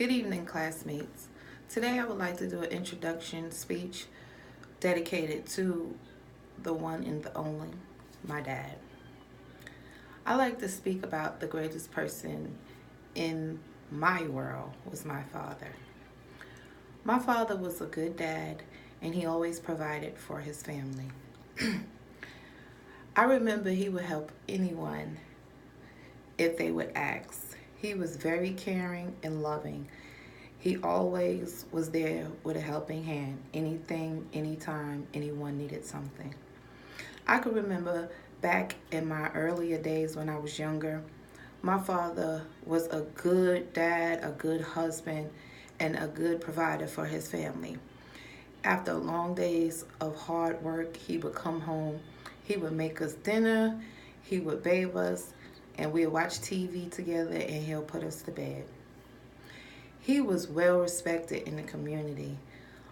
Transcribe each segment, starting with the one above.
Good evening, classmates. Today I would like to do an introduction speech dedicated to the one and the only, my dad. I like to speak about the greatest person in my world was my father. My father was a good dad and he always provided for his family. I remember he would help anyone if they would ask. He was very caring and loving. He always was there with a helping hand. Anything, anytime, anyone needed something. I could remember back in my earlier days when I was younger, my father was a good dad, a good husband, and a good provider for his family. After long days of hard work, he would come home. He would make us dinner, he would bathe us, and we'd watch TV together, and he'll put us to bed. He was well respected in the community.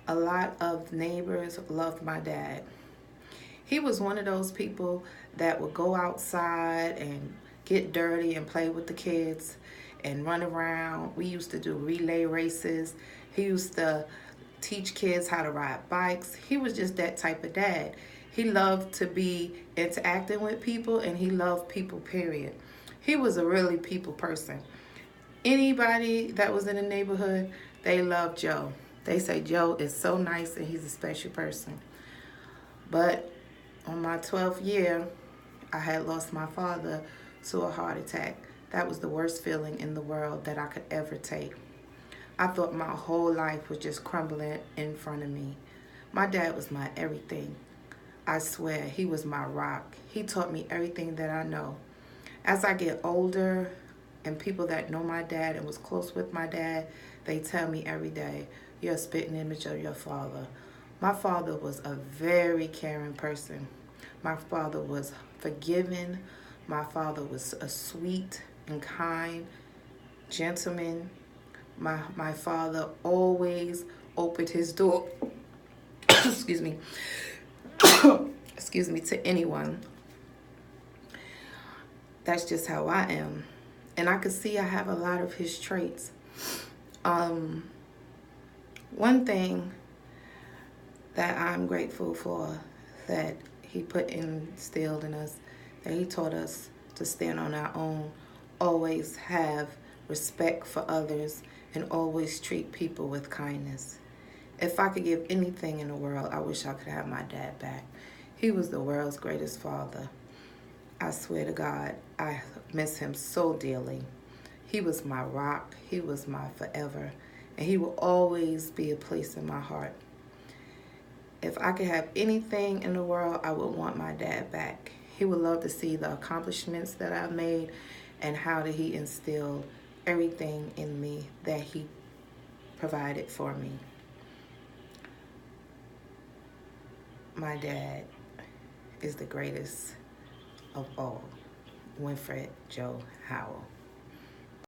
A lot of neighbors loved my dad. He was one of those people that would go outside and get dirty and play with the kids and run around. We used to do relay races. He used to teach kids how to ride bikes. He was just that type of dad. He loved to be interacting with people, and he loved people, period. He was a really people person. Anybody that was in the neighborhood, they loved Joe. They say Joe is so nice and he's a special person. But on my 12th year, I had lost my father to a heart attack. That was the worst feeling in the world that I could ever take. I thought my whole life was just crumbling in front of me. My dad was my everything. I swear, he was my rock. He taught me everything that I know. As I get older, and people that know my dad and was close with my dad, they tell me every day, you're a spitting image of your father. My father was a very caring person. My father was forgiving. My father was a sweet and kind gentleman. My father always opened his door, excuse me, excuse me, to anyone. That's just how I am. And I could see I have a lot of his traits. One thing that I'm grateful for that he instilled in us, that he taught us to stand on our own, always have respect for others, and always treat people with kindness. If I could give anything in the world, I wish I could have my dad back. He was the world's greatest father. I swear to God, I miss him so dearly. He was my rock. He was my forever. And he will always be a place in my heart. If I could have anything in the world, I would want my dad back. He would love to see the accomplishments that I've made and how that he instilled everything in me that he provided for me. My dad is the greatest of all. Winfred Joe Howell.